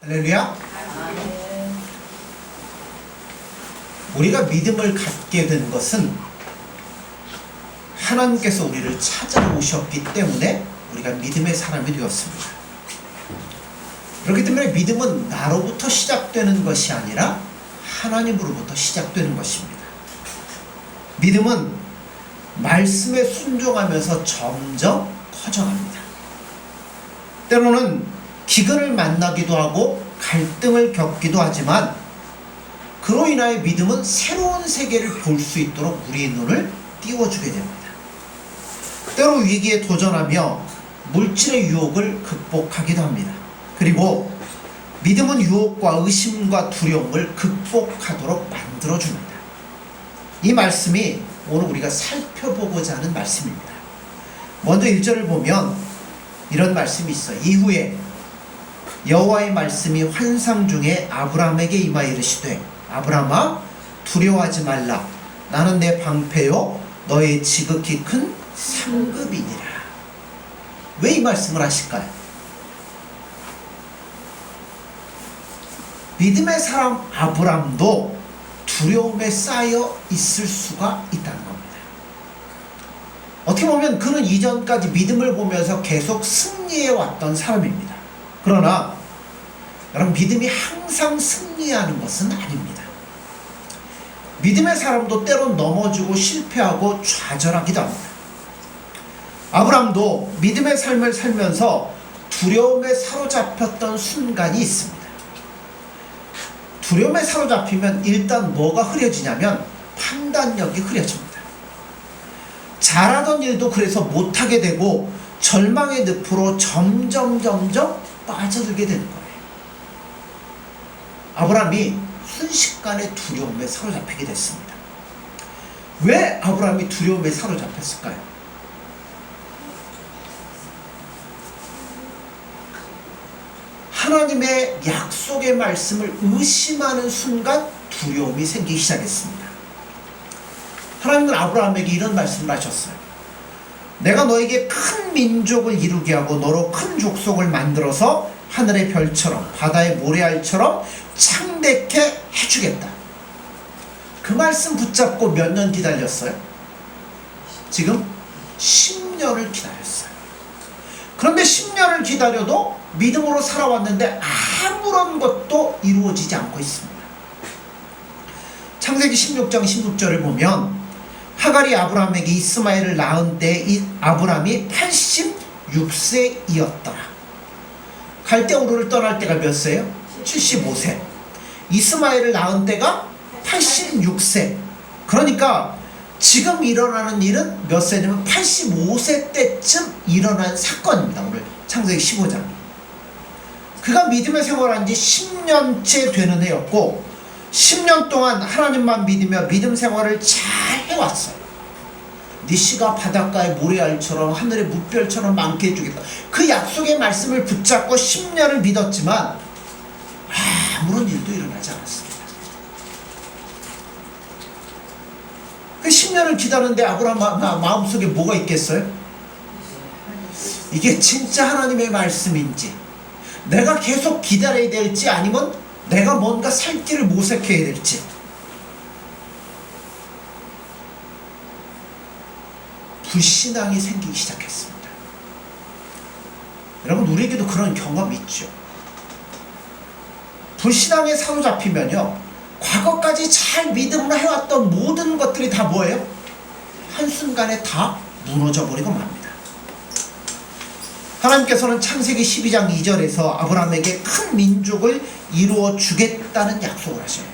할렐루야. 우리가 믿음을 갖게 된 것은 하나님께서 우리를 찾아오셨기 때문에 우리가 믿음의 사람이 되었습니다. 그렇기 때문에 믿음은 나로부터 시작되는 것이 아니라 하나님으로부터 시작되는 것입니다. 믿음은 말씀에 순종하면서 점점 커져갑니다. 때로는 기근을 만나기도 하고 갈등을 겪기도 하지만 그로 인하여 믿음은 새로운 세계를 볼 수 있도록 우리의 눈을 띄워주게 됩니다. 때로 위기에 도전하며 물질의 유혹을 극복하기도 합니다. 그리고 믿음은 유혹과 의심과 두려움을 극복하도록 만들어줍니다. 이 말씀이 오늘 우리가 살펴보고자 하는 말씀입니다. 먼저 1절을 보면 이런 말씀이 있어요. 이후에 여호와의 말씀이 환상 중에 아브라함에게 임하여 이르시되 아브라함아 두려워하지 말라. 나는 내 방패요 너의 지극히 큰 상급이니라. 왜 이 말씀을 하실까요? 믿음의 사람 아브라함도 두려움에 쌓여 있을 수가 있다는 겁니다. 어떻게 보면 그는 이전까지 믿음을 보면서 계속 승리해 왔던 사람입니다. 그러나 여러분, 믿음이 항상 승리하는 것은 아닙니다. 믿음의 사람도 때론 넘어지고 실패하고 좌절하기도 합니다. 아브라함도 믿음의 삶을 살면서 두려움에 사로잡혔던 순간이 있습니다. 두려움에 사로잡히면 일단 뭐가 흐려지냐면 판단력이 흐려집니다. 잘하던 일도 그래서 못하게 되고 절망의 늪으로 점점 빠져들게 되는 거예요. 아브라함이 순식간에 두려움에 사로잡히게 됐습니다. 왜 아브라함이 두려움에 사로잡혔을까요? 하나님의 약속의 말씀을 의심하는 순간 두려움이 생기기 시작했습니다. 하나님은 아브라함에게 이런 말씀을 하셨어요. 내가 너에게 큰 민족을 이루게 하고 너로 큰 족속을 만들어서 하늘의 별처럼 바다의 모래알처럼 창대케 해주겠다. 그 말씀 붙잡고 몇 년 기다렸어요? 지금 10년을 기다렸어요. 그런데 10년을 기다려도 믿음으로 살아왔는데 아무런 것도 이루어지지 않고 있습니다. 창세기 16장 16절을 보면 하갈이 아브라함에게 이스마엘을 낳은 때 이 아브라함이 86세이었더라. 갈대우르를 떠날 때가 몇 세예요? 75세. 이스마엘을 낳은 때가 86세. 그러니까 지금 일어나는 일은 몇 세냐면 85세 때쯤 일어난 사건입니다. 오늘 창세기 15장. 그가 믿음의 생활한 지 10년째 되는 해였고 10년 동안 하나님만 믿으며 믿음 생활을 잘 해왔어요. 네 씨가 바닷가의 모래알처럼 하늘의 무별처럼 많게 해주겠다. 그 약속의 말씀을 붙잡고 10년을 믿었지만 아무런 일도 일어나지 않았습니다. 그 10년을 기다렸는데 아브라함 마음속에 뭐가 있겠어요? 이게 진짜 하나님의 말씀인지, 내가 계속 기다려야 될지, 아니면 내가 뭔가 살 길을 모색해야 될지. 불신앙이 생기기 시작했습니다. 여러분, 우리에게도 그런 경험이 있죠. 불신앙에 사로잡히면요, 과거까지 잘 믿음으로 해왔던 모든 것들이 다 뭐예요? 한순간에 다 무너져 버리고 맙니다. 하나님께서는 창세기 12장 2절에서 아브라함에게 큰 민족을 이루어 주겠다는 약속을 하셔요.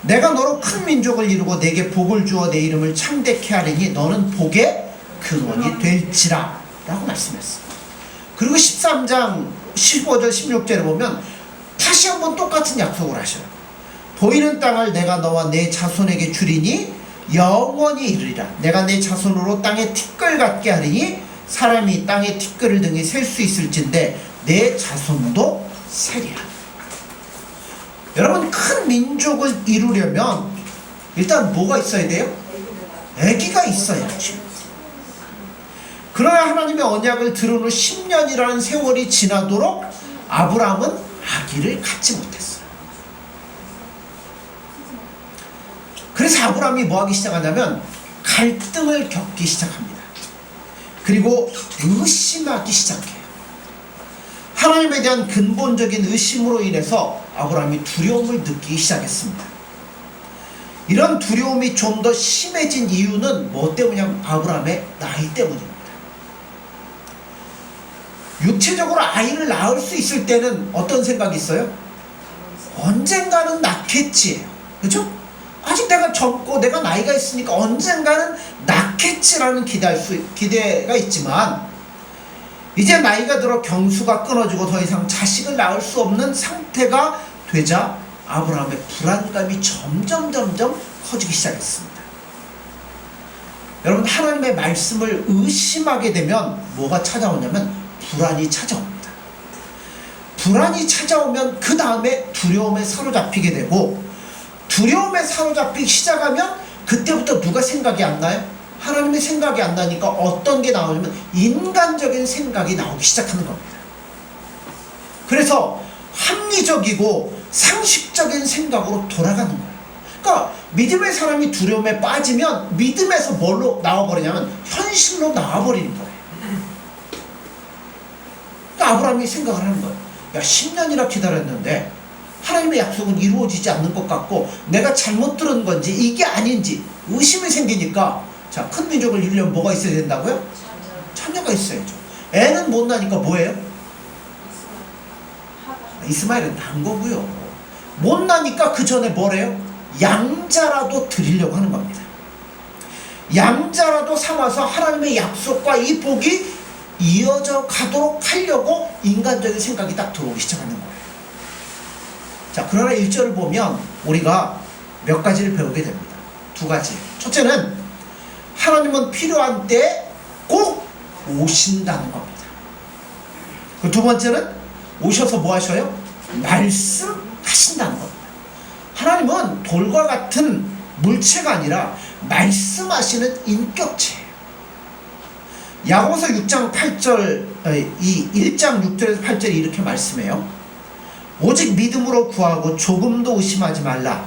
내가 너로 큰 민족을 이루고 내게 복을 주어 내 이름을 창대케 하리니 너는 복의 근원이 될지라 라고 말씀했어요. 그리고 13장 15절 16절에 보면 다시 한번 똑같은 약속을 하셔요. 보이는 땅을 내가 너와 내 자손에게 주리니 영원히 이르리라. 내가 내 자손으로 땅에 티끌 같게 하리니 사람이 땅에 티끌을 등에 셀 수 있을진데 내 자손도 세리라. 여러분, 큰 민족을 이루려면 일단 뭐가 있어야 돼요? 아기가 있어야죠. 그러나 하나님의 언약을 들은 후 10년이라는 세월이 지나도록 아브라함은 아기를 갖지 못했어요. 그래서 아브라함이 뭐 하기 시작하냐면 갈등을 겪기 시작합니다. 그리고 의심하기 시작해요. 하나님에 대한 근본적인 의심으로 인해서 아브라함이 두려움을 느끼기 시작했습니다. 이런 두려움이 좀 더 심해진 이유는 뭐 때문이냐면 아브라함의 나이 때문입니다. 육체적으로 아이를 낳을 수 있을 때는 어떤 생각이 있어요? 언젠가는 낳겠지. 그죠? 아직 내가 젊고 내가 나이가 있으니까 언젠가는 낳겠지라는 기대가 있지만, 이제 나이가 들어 경수가 끊어지고 더 이상 자식을 낳을 수 없는 상태가 되자 아브라함의 불안감이 점점 커지기 시작했습니다. 여러분, 하나님의 말씀을 의심하게 되면 뭐가 찾아오냐면 불안이 찾아옵니다. 불안이 찾아오면 그 다음에 두려움에 사로잡히게 되고, 두려움에 사로잡히기 시작하면 그때부터 누가 생각이 안 나요? 하나님의 생각이 안 나니까 어떤 게 나오냐면 인간적인 생각이 나오기 시작하는 겁니다. 그래서 합리적이고 상식적인 생각으로 돌아가는 거예요. 그러니까 믿음의 사람이 두려움에 빠지면 믿음에서 뭘로 나와버리냐면 현실로 나와버리는 거예요. 그러니까 아브라함이 생각을 하는 거예요. 야, 10년이나 기다렸는데 하나님의 약속은 이루어지지 않는 것 같고 내가 잘못 들은 건지 이게 아닌지 의심이 생기니까, 자, 큰 민족을 이루려면 뭐가 있어야 된다고요? 자녀가 있어야죠. 애는 못 나니까 뭐예요? 이스마엘은 난 거고요. 못 나니까 그 전에 뭐래요? 양자라도 드리려고 하는 겁니다. 양자라도 삼아서 하나님의 약속과 이 복이 이어져 가도록 하려고 인간적인 생각이 딱 들어오기 시작하는 거예요. 자, 그러나 1절을 보면 우리가 몇 가지를 배우게 됩니다. 두 가지. 첫째는 하나님은 필요한 때 꼭 오신다는 겁니다. 그 두 번째는 오셔서 뭐 하셔요? 말씀하신다는 겁니다. 하나님은 돌과 같은 물체가 아니라 말씀하시는 인격체예요. 야고보서 6장 8절, 1장 6절에서 8절이 이렇게 말씀해요. 오직 믿음으로 구하고 조금도 의심하지 말라.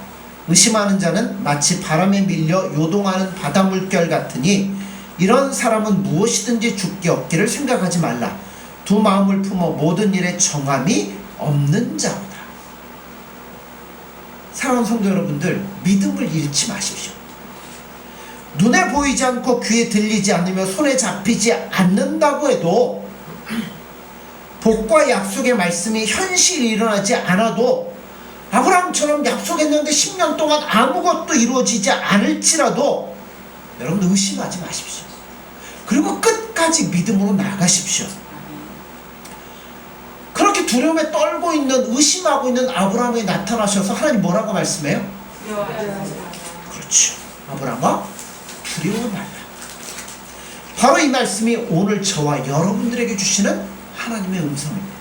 의심하는 자는 마치 바람에 밀려 요동하는 바다 물결 같으니 이런 사람은 무엇이든지 죽게 없기를 생각하지 말라. 두 마음을 품어 모든 일에 정함이 없는 자보다. 사랑하는 성도 여러분들, 믿음을 잃지 마십시오. 눈에 보이지 않고 귀에 들리지 않으며 손에 잡히지 않는다고 해도, 복과 약속의 말씀이 현실이 일어나지 않아도, 아브라함처럼 약속했는데 10년 동안 아무것도 이루어지지 않을지라도 여러분 의심하지 마십시오. 그리고 끝까지 믿음으로 나아가십시오. 그렇게 두려움에 떨고 있는, 의심하고 있는 아브라함에 나타나셔서 하나님 뭐라고 말씀해요? 그렇죠. 아브라함아, 두려워 말라. 바로 이 말씀이 오늘 저와 여러분들에게 주시는 하나님의 음성입니다.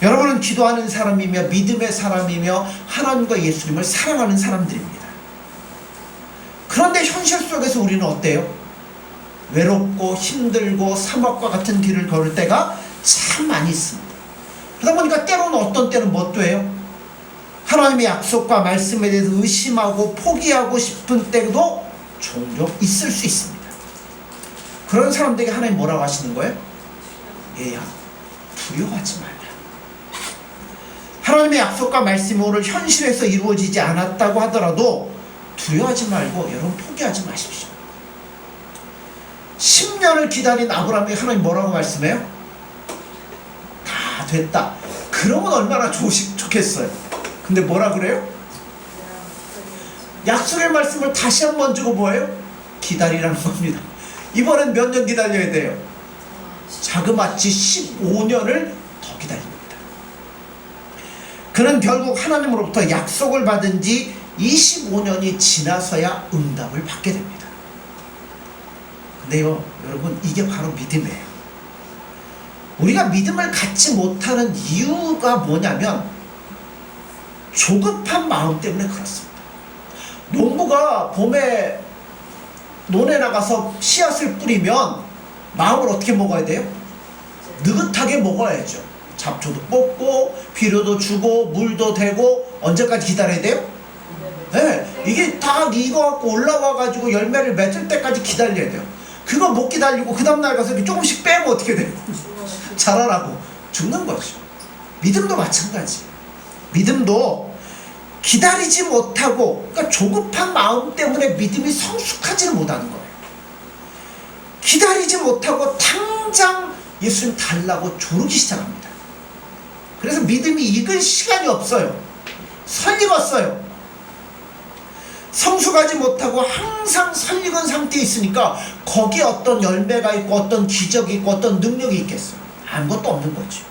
여러분은 기도하는 사람이며 믿음의 사람이며 하나님과 예수님을 사랑하는 사람들입니다. 그런데 현실 속에서 우리는 어때요? 외롭고 힘들고 사막과 같은 길을 걸을 때가 참 많이 있습니다. 그러다 보니까 때로는 어떤 때는 뭐 또해요? 하나님의 약속과 말씀에 대해서 의심하고 포기하고 싶은 때도 종종 있을 수 있습니다. 그런 사람들에게 하나님 뭐라고 하시는 거예요? 얘야, 두려워하지 말라. 하나님의 약속과 말씀이 오늘 현실에서 이루어지지 않았다고 하더라도 두려워하지 말고 여러분 포기하지 마십시오. 10년을 기다린 아브라함에게 하나님 뭐라고 말씀해요? 다 됐다. 그러면 얼마나 좋겠어요. 근데 뭐라 그래요? 약속의 말씀을 다시 한번 주고 뭐예요? 기다리라는 겁니다. 이번엔 몇 년 기다려야 돼요? 자그마치 15년을 더 기다립니다. 그는 결국 하나님으로부터 약속을 받은 지 25년이 지나서야 응답을 받게 됩니다. 근데요, 여러분, 이게 바로 믿음이에요. 우리가 믿음을 갖지 못하는 이유가 뭐냐면 조급한 마음 때문에 그렇습니다. 농부가 봄에 논에 나가서 씨앗을 뿌리면 마음을 어떻게 먹어야 돼요? 느긋하게 먹어야죠. 잡초도 뽑고 비료도 주고 물도 대고 언제까지 기다려야 돼요? 네, 이게 다 익어갖고 올라와가지고 열매를 맺을 때까지 기다려야 돼요. 그거 못 기다리고 그 다음날 가서 조금씩 빼면 어떻게 돼요? 자라라고 죽는 거죠. 믿음도 마찬가지. 믿음도 기다리지 못하고, 그러니까 조급한 마음 때문에 믿음이 성숙하지는 못하는 거예요. 기다리지 못하고 당장 예수님 달라고 조르기 시작합니다. 그래서 믿음이 익을 시간이 없어요. 설익었어요. 성숙하지 못하고 항상 설익은 상태에 있으니까 거기에 어떤 열매가 있고 어떤 기적이 있고 어떤 능력이 있겠어요? 아무것도 없는 거죠.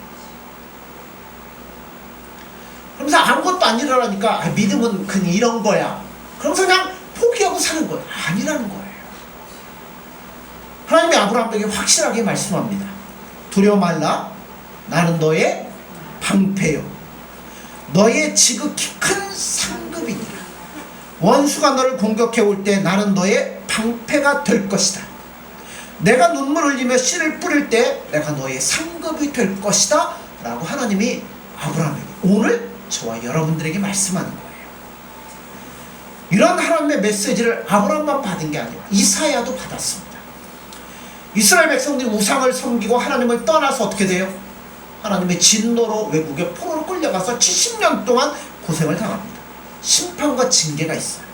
그러면서 아무것도 안 일어나니까 믿음은 그냥 이런 거야. 그러면서 그냥 포기하고 사는 거예요. 아니라는 거예요. 하나님이 아브라함에게 확실하게 말씀합니다. 두려워 말라. 나는 너의 방패요 너의 지극히 큰 상급이니라. 원수가 너를 공격해 올 때 나는 너의 방패가 될 것이다. 내가 눈물 흘리며 씨를 뿌릴 때 내가 너의 상급이 될 것이다 라고 하나님이 아브라함에게 오늘 저와 여러분들에게 말씀하는 거예요. 이런 하나님의 메시지를 아브라함만 받은 게 아니라 이사야도 받았습니다. 이스라엘 백성들이 우상을 섬기고 하나님을 떠나서 어떻게 돼요? 하나님의 진노로 외국에 포로로 끌려가서 70년 동안 고생을 당합니다. 심판과 징계가 있어요.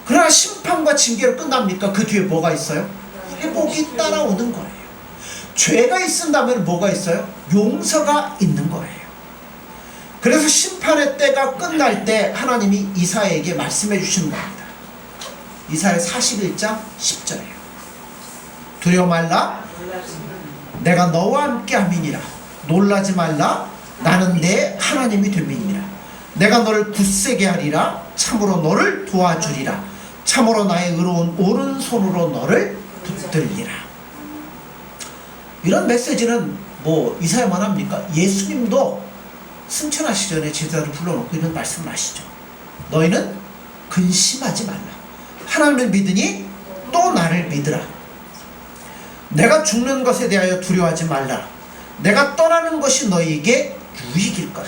그러나 심판과 징계로 끝납니까? 그 뒤에 뭐가 있어요? 회복이 따라오는 거예요. 죄가 있은다면 뭐가 있어요? 용서가 있는 거예요. 그래서 심판의 때가 끝날 때 하나님이 이사야에게 말씀해 주시는 겁니다. 이사야 41장 10절이에요. 두려워 말라. 내가 너와 함께 함이니라. 놀라지 말라. 나는 내 하나님이 됨이니라. 내가 너를 굳세게 하리라. 참으로 너를 도와주리라. 참으로 나의 의로운 오른손으로 너를 붙들리라. 이런 메시지는 뭐 이사야만 합니까? 예수님도 승천하시기 전에 제자를 불러놓고 이런 말씀을 하시죠. 너희는 근심하지 말라. 하나님을 믿으니 또 나를 믿으라. 내가 죽는 것에 대하여 두려워하지 말라. 내가 떠나는 것이 너희에게 유익일 거야.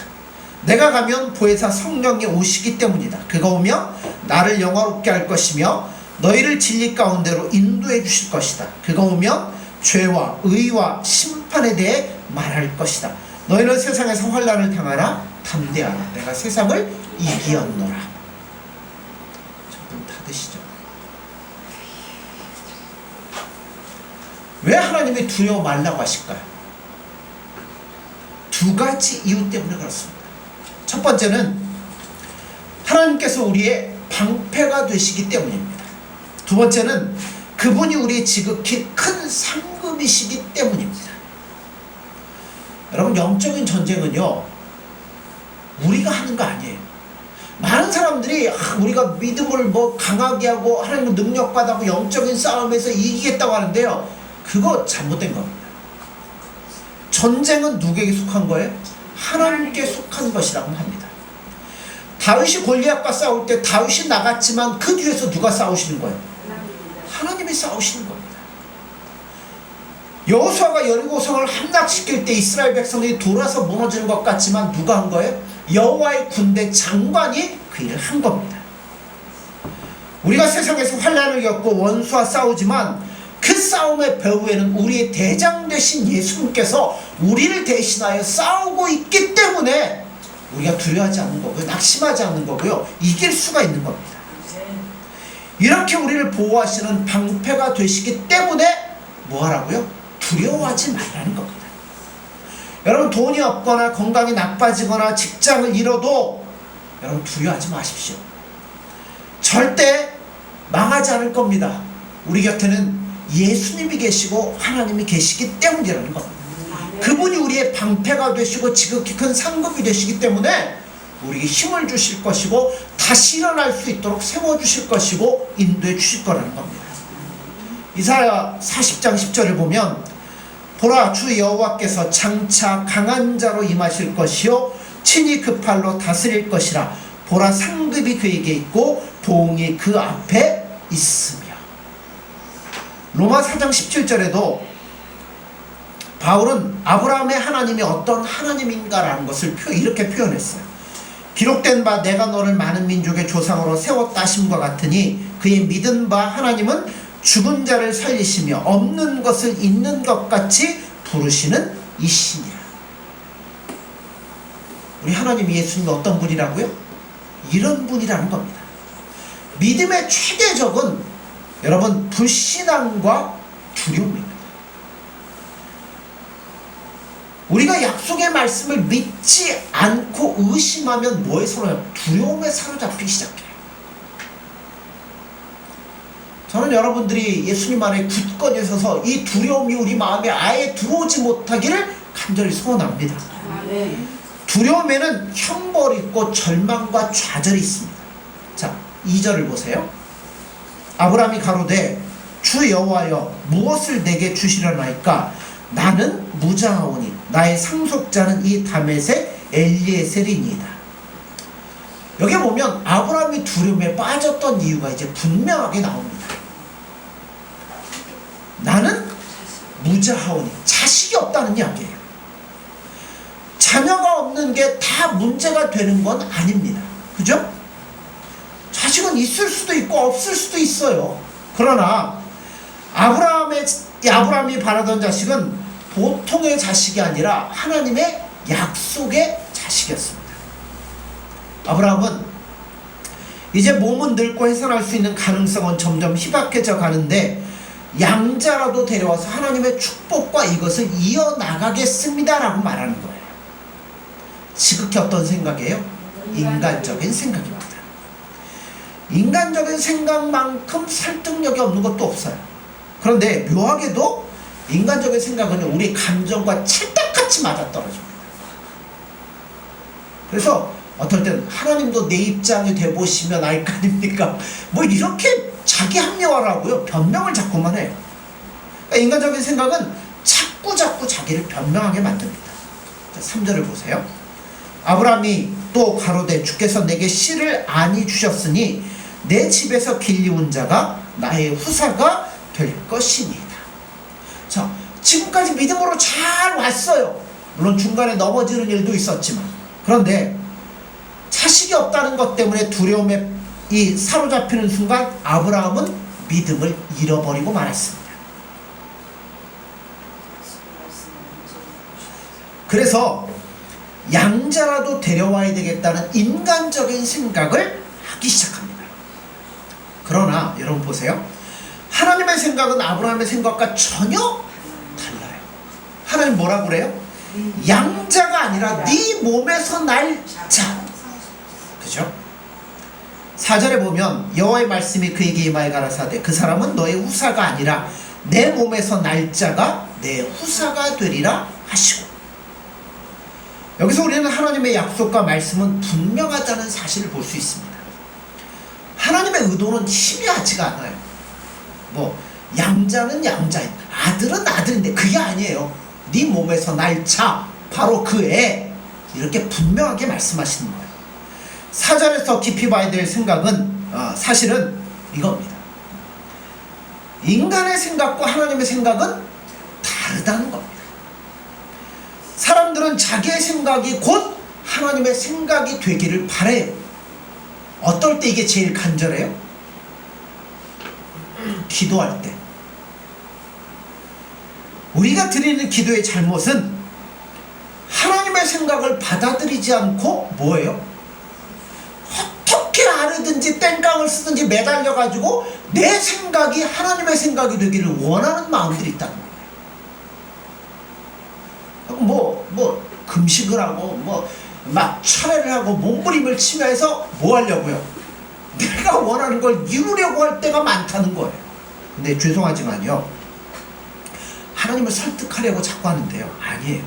내가 가면 보혜사 성령이 오시기 때문이다. 그가 오며 나를 영화롭게 할 것이며 너희를 진리 가운데로 인도해 주실 것이다. 그가 오며 죄와 의와 심판에 대해 말할 것이다. 너희는 세상에서 환난을 당하라. 담대하라. 내가 세상을 이기었노라. 좀 다 드시죠. 왜 하나님이 두려워 말라고 하실까요? 두 가지 이유 때문에 그렇습니다. 첫 번째는 하나님께서 우리의 방패가 되시기 때문입니다. 두 번째는 그분이 우리의 지극히 큰 상급이시기 때문입니다. 여러분, 영적인 전쟁은요, 우리가 하는 거 아니에요. 많은 사람들이 우리가 믿음을 뭐 강하게 하고 하나님을 능력받아고 영적인 싸움에서 이기겠다고 하는데요, 그거 잘못된 겁니다. 전쟁은 누구에게 속한 거예요? 하나님께 속한 것이라고 합니다. 다윗이 골리앗과 싸울 때 다윗이 나갔지만 그 뒤에서 누가 싸우시는 거예요? 하나님이 싸우시는 겁니다. 여호수아가 여리고성을 함락시킬 때 이스라엘 백성들이 돌아서 무너지는 것 같지만 누가 한 거예요? 여호와의 군대 장관이 그 일을 한 겁니다. 우리가 세상에서 환난을 겪고 원수와 싸우지만 그 싸움의 배후에는 우리의 대장 되신 예수님께서 우리를 대신하여 싸우고 있기 때문에 우리가 두려워하지 않는 거고요, 낙심하지 않는 거고요, 이길 수가 있는 겁니다. 이렇게 우리를 보호하시는 방패가 되시기 때문에 뭐 하라고요? 두려워하지 말라는 겁니다. 여러분, 돈이 없거나 건강이 나빠지거나 직장을 잃어도 여러분 두려워하지 마십시오. 절대 망하지 않을 겁니다. 우리 곁에는 예수님이 계시고 하나님이 계시기 때문이라는 겁니다. 그분이 우리의 방패가 되시고 지극히 큰 상급이 되시기 때문에 우리에게 힘을 주실 것이고 다시 일어날 수 있도록 세워주실 것이고 인도해 주실 거라는 겁니다. 이사야 40장 10절을 보면 보라, 주 여호와께서 장차 강한 자로 임하실 것이요 친히 그 팔로 다스릴 것이라. 보라, 상급이 그에게 있고 보응이 그 앞에 있으며. 로마 4장 17절에도 바울은 아브라함의 하나님이 어떤 하나님인가라는 것을 이렇게 표현했어요. 기록된 바 내가 너를 많은 민족의 조상으로 세웠다 하심과 같으니 그의 믿은 바 하나님은 죽은 자를 살리시며 없는 것을 있는 것 같이 부르시는 이시니라. 우리 하나님 예수님이 어떤 분이라고요? 이런 분이라는 겁니다. 믿음의 최대적은 여러분 불신앙과 두려움입니다. 우리가 약속의 말씀을 믿지 않고 의심하면 뭐에 사로잡혀요? 두려움에 사로잡히기 시작해요. 저는 여러분들이 예수님 안에 굳건히 서서 이 두려움이 우리 마음에 아예 들어오지 못하기를 간절히 소원합니다. 두려움에는 형벌이 있고 절망과 좌절이 있습니다. 자, 2절을 보세요. 아브라함이 가로되 주 여호와여 무엇을 내게 주시려나이까? 나는 무장하오니 나의 상속자는 이 다메섹 엘리에셀이니이다. 여기 보면 아브라함이 두려움에 빠졌던 이유가 이제 분명하게 나옵니다. 나는 무자하오니 자식이 없다는 이야기예요. 자녀가 없는 게 다 문제가 되는 건 아닙니다. 그죠? 자식은 있을 수도 있고 없을 수도 있어요. 그러나 아브라함이 바라던 자식은 보통의 자식이 아니라 하나님의 약속의 자식이었습니다. 아브라함은 이제 몸은 늙고 해산할 수 있는 가능성은 점점 희박해져 가는데 양자라도 데려와서 하나님의 축복과 이것을 이어나가겠습니다라고 말하는 거예요. 지극히 어떤 생각이에요? 인간적인 생각입니다. 인간적인 생각만큼 설득력이 없는 것도 없어요. 그런데 묘하게도 인간적인 생각은 우리 감정과 찰떡같이 맞아떨어집니다. 그래서 어떨 때는 하나님도 내 입장이 돼보시면 알 거 아닙니까? 뭐 이렇게 자기 합리화를 하고요. 변명을 자꾸만 해요. 그러니까 인간적인 생각은 자꾸 자기를 변명하게 만듭니다. 자, 3절을 보세요. 아브라함이 또 가로되 주께서 내게 씨를 안이 주셨으니 내 집에서 길리운 자가 나의 후사가 될 것이니이다. 자, 지금까지 믿음으로 잘 왔어요. 물론 중간에 넘어지는 일도 있었지만, 그런데 자식이 없다는 것 때문에 두려움에 사로잡히는 순간 아브라함은 믿음을 잃어버리고 말았습니다. 그래서 양자라도 데려와야 되겠다는 인간적인 생각을 하기 시작합니다. 그러나 여러분 보세요. 하나님의 생각은 아브라함의 생각과 전혀 달라요. 하나님 뭐라고 그래요? 양자가 아니라 네 몸에서 날 자. 그죠? 4절에 보면 여호와의 말씀이 그에게 임하여 가라사대 그 사람은 너의 후사가 아니라 내 몸에서 날 자가 내 후사가 되리라 하시고. 여기서 우리는 하나님의 약속과 말씀은 분명하다는 사실을 볼 수 있습니다. 하나님의 의도는 희미하지가 않아요. 뭐 양자는 양자인, 아들은 아들인데 그게 아니에요. 네 몸에서 날 자, 바로 그 애, 이렇게 분명하게 말씀하시는 거예요. 4절에서 깊이 봐야 될 생각은 사실은 이겁니다. 인간의 생각과 하나님의 생각은 다르다는 겁니다. 사람들은 자기의 생각이 곧 하나님의 생각이 되기를 바라요. 어떨 때 이게 제일 간절해요? 기도할 때. 우리가 드리는 기도의 잘못은 하나님의 생각을 받아들이지 않고 뭐예요? 어떻게 하려든지 땡깡을 쓰든지 매달려가지고 내 생각이 하나님의 생각이 되기를 원하는 마음들이 있다는 거예요. 금식을 하고 막 철회를 하고 몸부림을 치며 해서 뭐 하려고요? 내가 원하는 걸 이루려고 할 때가 많다는 거예요. 근데 죄송하지만요, 하나님을 설득하려고 자꾸 하는데요, 아니에요.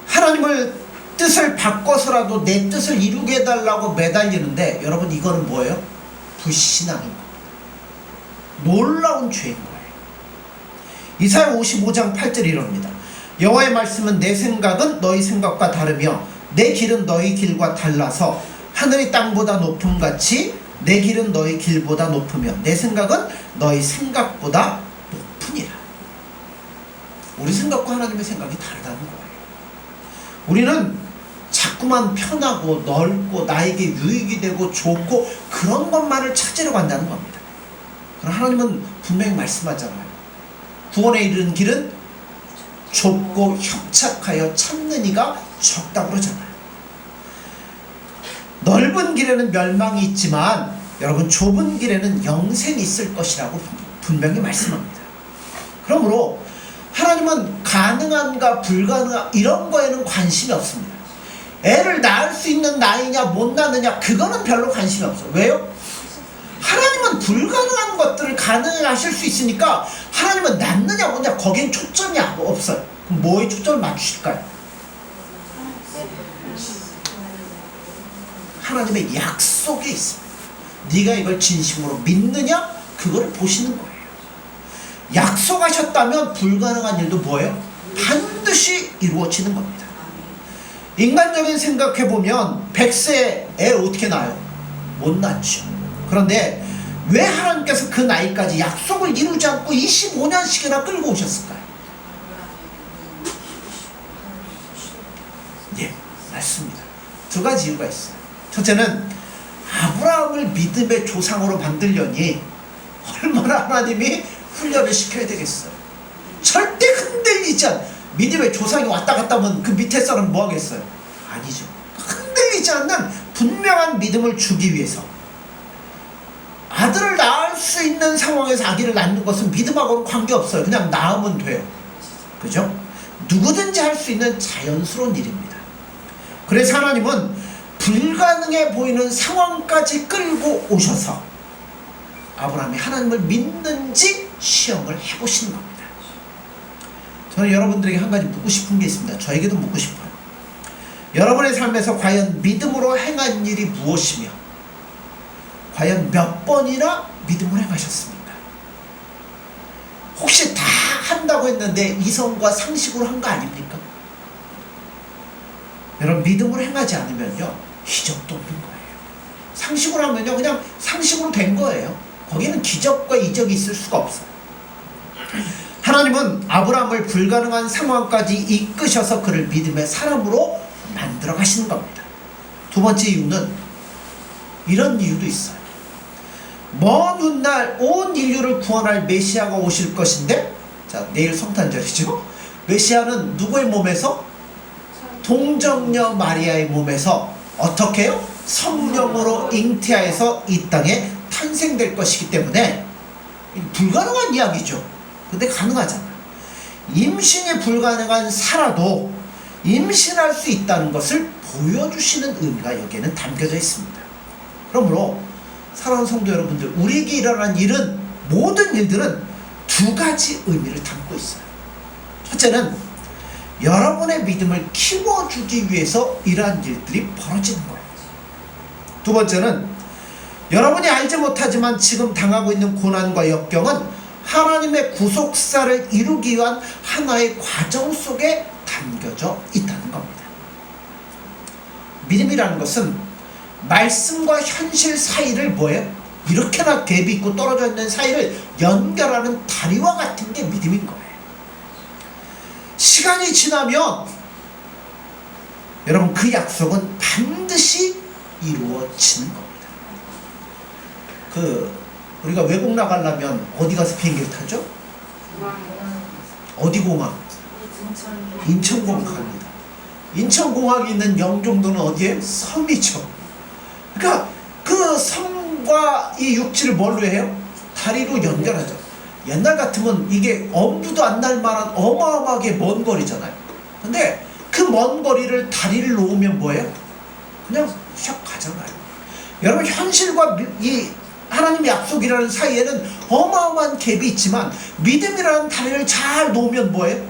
하나님을 뜻을 바꿔서라도 내 뜻을 이루게 해달라고 매달리는데, 여러분 이거는 뭐예요? 불신앙인 겁니다. 놀라운 죄인 거예요. 이사야 55장 8절 이럽니다. 여호와의 말씀은 내 생각은 너희 생각과 다르며 내 길은 너희 길과 달라서 하늘이 땅보다 높음같이 내 길은 너희 길보다 높으며 내 생각은 너희 생각보다 높으니라. 우리 생각과 하나님의 생각이 다르다는 거예요. 우리는 자꾸만 편하고 넓고 나에게 유익이 되고 좋고 그런 것만을 찾으려고 한다는 겁니다. 그러나 하나님은 분명히 말씀하잖아요. 구원에 이르는 길은 좁고 협착하여 찾는 이가 적다고 그러잖아요. 넓은 길에는 멸망이 있지만 여러분 좁은 길에는 영생이 있을 것이라고 분명히 말씀합니다. 그러므로 하나님은 가능한가 불가능한 이런 거에는 관심이 없습니다. 애를 낳을 수 있는 나이냐 못 낳느냐 그거는 별로 관심이 없어요. 왜요? 하나님은 불가능한 것들을 가능하실 수 있으니까 하나님은 낳느냐 뭐냐 거기엔 초점이 없어요. 그럼 뭐에 초점을 맞추실까요? 하나님의 약속에 있습니다. 네가 이걸 진심으로 믿느냐 그거를 보시는 거예요. 약속하셨다면 불가능한 일도 뭐예요? 반드시 이루어지는 겁니다. 인간적인 생각해보면 100세 애 어떻게 낳아요? 못 낳죠. 그런데 왜 하나님께서 그 나이까지 약속을 이루지 않고 25년씩이나 끌고 오셨을까요? 예, 맞습니다. 두 가지 이유가 있어요. 첫째는 아브라함을 믿음의 조상으로 만들려니 얼마나 하나님이 훈련을 시켜야 되겠어요. 절대 흔들리지 않는 믿음의 조상이 왔다 갔다 하면 그 밑에 사람 뭐 하겠어요? 아니죠. 흔들리지 않는 분명한 믿음을 주기 위해서 아들을 낳을 수 있는 상황에서 아기를 낳는 것은 믿음하고는 관계없어요. 그냥 낳으면 돼요. 그죠? 누구든지 할 수 있는 자연스러운 일입니다. 그래서 하나님은 불가능해 보이는 상황까지 끌고 오셔서 아브라함이 하나님을 믿는지 시험을 해보시는 겁니다. 저는 여러분들에게 한 가지 묻고 싶은 게 있습니다. 저에게도 묻고 싶어요. 여러분의 삶에서 과연 믿음으로 행한 일이 무엇이며 과연 몇 번이나 믿음으로 행하셨습니까? 혹시 다 한다고 했는데 이성과 상식으로 한 거 아닙니까? 여러분 믿음으로 행하지 않으면요 기적도 없는 거예요. 상식으로 하면요 그냥 상식으로 된 거예요. 거기는 기적과 이적이 있을 수가 없어요. 하나님은 아브라함을 불가능한 상황까지 이끄셔서 그를 믿음의 사람으로 만들어 가시는 겁니다. 두 번째 이유는 이런 이유도 있어요. 먼 훗날 온 인류를 구원할 메시아가 오실 것인데, 자 내일 성탄절이죠. 메시아는 누구의 몸에서? 동정녀 마리아의 몸에서 어떻게 해요? 성령으로 잉태하여서 이 땅에 탄생될 것이기 때문에 불가능한 이야기죠. 근데 가능하잖아요. 임신이 불가능한 사라도 임신할 수 있다는 것을 보여주시는 의미가 여기에는 담겨져 있습니다. 그러므로 사랑하는 성도 여러분들, 우리에게 일어난 일은, 모든 일들은 두 가지 의미를 담고 있어요. 첫째는 여러분의 믿음을 키워주기 위해서 이러한 일들이 벌어지는 거예요. 두 번째는 여러분이 알지 못하지만 지금 당하고 있는 고난과 역경은 하나님의 구속사를 이루기 위한 하나의 과정 속에 담겨져 있다는 겁니다. 믿음이라는 것은 말씀과 현실 사이를 뭐예요? 이렇게나 갭이 있고 떨어져 있는 사이를 연결하는 다리와 같은 게 믿음인 거예요. 시간이 지나면 여러분 그 약속은 반드시 이루어지는 겁니다. 우리가 외국 나가려면 어디 가서 비행기를 타죠? 어디 공항? 인천공항 갑니다. 인천공항이 있는 영종도는 어디에? 섬이죠. 그러니까 그 섬과 이 육지를 뭘로 해요? 다리로 연결하죠. 옛날 같으면 이게 엄두도 안 날 만한 어마어마하게 먼 거리잖아요. 근데 그 먼 거리를 다리를 놓으면 뭐예요? 그냥 샥 가잖아요. 여러분 현실과 이 하나님의 약속이라는 사이에는 어마어마한 갭이 있지만 믿음이라는 다리를 잘 놓으면 뭐예요?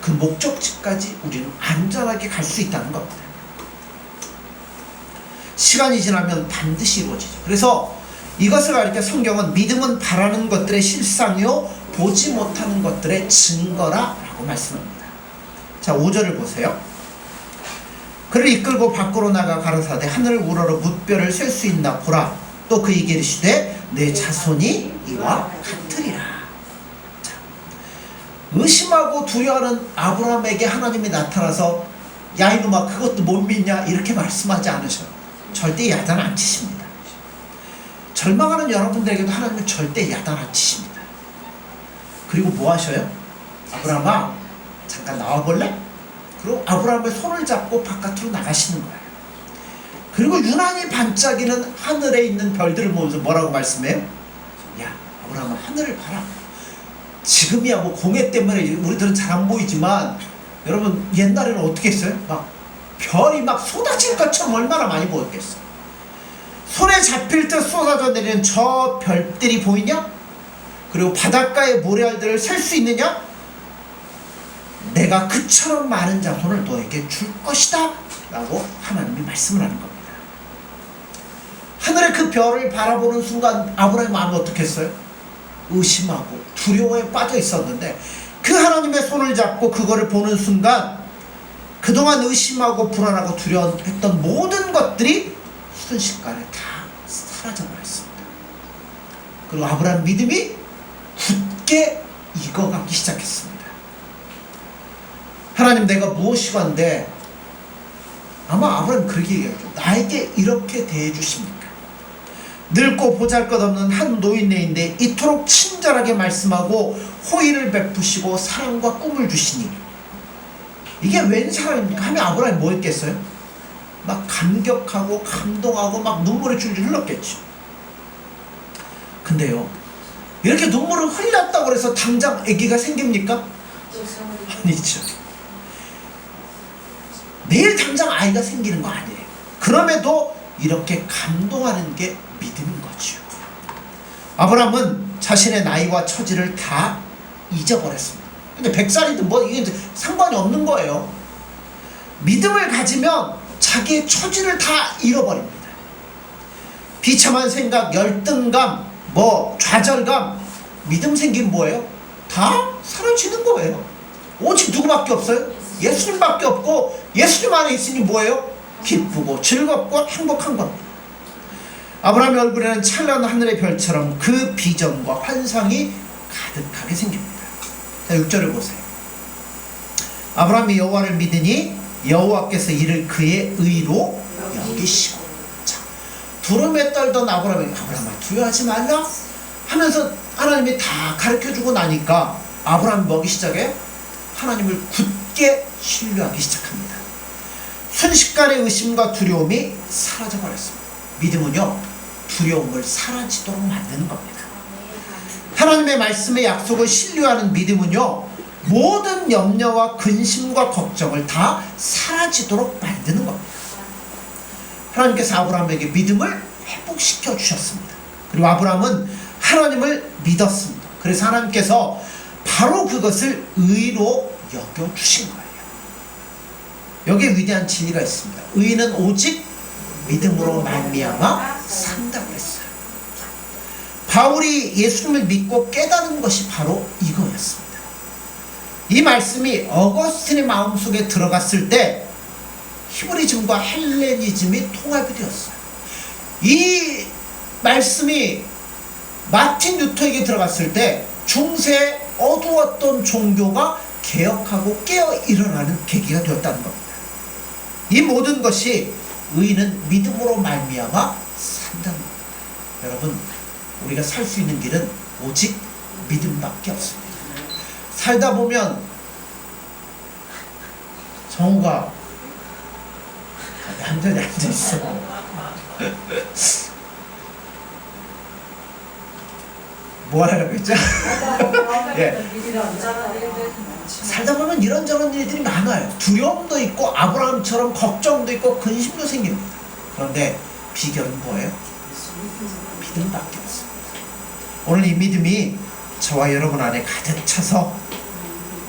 그 목적지까지 우리는 안전하게 갈 수 있다는 겁니다. 시간이 지나면 반드시 이루어지죠. 그래서 이것을 가리켜 성경은 믿음은 바라는 것들의 실상이요 보지 못하는 것들의 증거라 라고 말씀합니다. 자 5절을 보세요. 그를 이끌고 밖으로 나가 가라사대 하늘을 우러러 뭇별을 셀 수 있나 보라. 또 그에게 이르시되 내 자손이 이와 같으리라. 자, 의심하고 두려워하는 아브라함에게 하나님이 나타나서 야 이놈아 그것도 못 믿냐 이렇게 말씀하지 않으셔요. 절대 야단 안 치십니다. 절망하는 여러분들에게도 하나님은 절대 야단 안 치십니다. 그리고 뭐 하셔요? 아브라함아 잠깐 나와볼래? 그리고 아브라함의 손을 잡고 바깥으로 나가시는 거예요. 그리고 유난히 반짝이는 하늘에 있는 별들을 보면서 뭐라고 말씀해요? 야 아브라함아 하늘을 봐라. 지금이야 뭐 공해 때문에 우리들은 잘 안 보이지만 여러분 옛날에는 어떻게 했어요? 막 별이 막 쏟아질 것처럼 얼마나 많이 보였겠어요. 손에 잡힐 때 쏟아져 내리는 저 별들이 보이냐? 그리고 바닷가의 모래알들을 셀 수 있느냐? 내가 그처럼 많은 자손을 너에게 줄 것이다 라고 하나님이 말씀을 하는 겁니다. 하늘의 그 별을 바라보는 순간 아브라함의 마음이 어떻게 했어요? 의심하고 두려워에 빠져 있었는데 그 하나님의 손을 잡고 그거를 보는 순간 그동안 의심하고 불안하고 두려워했던 모든 것들이 순식간에 다 사라져버렸습니다. 그리고 아브라함 믿음이 굳게 익어가기 시작했습니다. 하나님 내가 무엇이건데 아마 아브라함이 그렇게 얘기하죠. 나에게 이렇게 대해주십니까? 늙고 보잘것없는 한 노인네인데 이토록 친절하게 말씀하고 호의를 베푸시고 사랑과 꿈을 주시니 이게 웬 사람입니까? 하면 아브라함이 뭐 했겠어요? 막 감격하고 감동하고 막 눈물이 줄줄 흘렀겠죠. 근데요 이렇게 눈물을 흘렸다고 해서 당장 아기가 생깁니까? 아니죠. 내일 당장 아이가 생기는 거 아니에요. 그럼에도 이렇게 감동하는 게 믿음인 거죠. 아브라함은 자신의 나이와 처지를 다 잊어버렸습니다. 근데 100살이든 뭐 이게 상관이 없는 거예요. 믿음을 가지면 자기의 처지를 다 잃어버립니다. 비참한 생각, 열등감, 뭐 좌절감, 믿음 생기면 뭐예요? 다 사라지는 거예요. 오직 누구밖에 없어요? 예수님밖에 없고 예수님 안에 있으니 뭐예요? 기쁘고 즐겁고 행복한 겁니다. 아브라함의 얼굴에는 찬란한 하늘의 별처럼 그 비전과 환상이 가득하게 생깁니다. 자 6절을 보세요. 아브라함이 여호와를 믿으니 여호와께서 이를 그의 의로 여기시고. 자, 두려움에 떨던 아브라함아 두려워하지 말라 하면서 하나님이 다 가르쳐주고 나니까 아브라함이 뭐기 시작해? 하나님을 굳게 신뢰하기 시작합니다. 순식간에 의심과 두려움이 사라져버렸습니다. 믿음은요 두려움을 사라지도록 만드는 겁니다. 하나님의 말씀의 약속을 신뢰하는 믿음은요 모든 염려와 근심과 걱정을 다 사라지도록 만드는 겁니다. 하나님께서 아브라함에게 믿음을 회복시켜 주셨습니다. 그리고 아브라함은 하나님을 믿었습니다. 그래서 하나님께서 바로 그것을 의로 여겨주신 거예요. 여기에 위대한 진리가 있습니다. 의인은 오직 믿음으로 말미암아 산다고 했어요. 바울이 예수님을 믿고 깨달은 것이 바로 이거였습니다. 이 말씀이 어거스틴의 마음속에 들어갔을 때 히브리즘과 헬레니즘이 통합이 되었어요. 이 말씀이 마틴 루터에게 들어갔을 때 중세 어두웠던 종교가 개혁하고 깨어 일어나는 계기가 되었다는 겁니다. 이 모든 것이 의인은 믿음으로 말미암아 산다는 겁니다. 여러분 우리가 살 수 있는 길은 오직 믿음밖에 없습니다. 살다 보면 정우가 얌전히 앉아있어. 뭐 하려고 했죠? 예. 살다 보면 이런저런 일들이 많아요. 두려움도 있고 아브라함처럼 걱정도 있고 근심도 생깁니다. 그런데 비결은 뭐예요? 믿음밖에 없습니다. 오늘 이 믿음이 저와 여러분 안에 가득 차서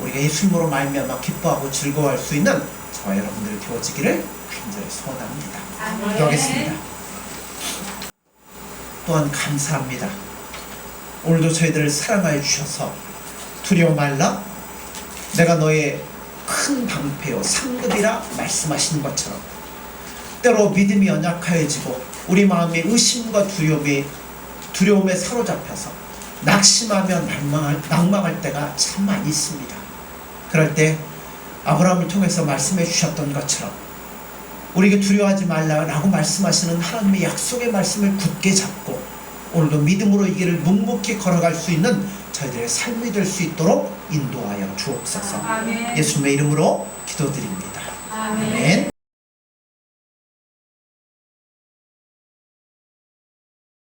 우리가 예수님으로 말미암아 기뻐하고 즐거워할 수 있는 저와 여러분들이 되어지기를 간절히 소원합니다. 기도하겠습니다. 또한 감사합니다. 오늘도 저희들을 사랑하여 주셔서 두려워 말라 내가 너의 큰 방패요 상급이라 말씀하시는 것처럼 때로 믿음이 연약하여지고 우리 마음이 의심과 두려움에 사로잡혀서 낙심하며 낭망할 때가 참 많이 있습니다. 그럴 때 아브라함을 통해서 말씀해 주셨던 것처럼 우리에게 두려워하지 말라라고 말씀하시는 하나님의 약속의 말씀을 굳게 잡고 오늘도 믿음으로 이 길을 묵묵히 걸어갈 수 있는 저희들의 삶이 될 수 있도록 인도하여 주옵소서. 아멘. 예수님의 이름으로 기도드립니다. 아멘. 아멘.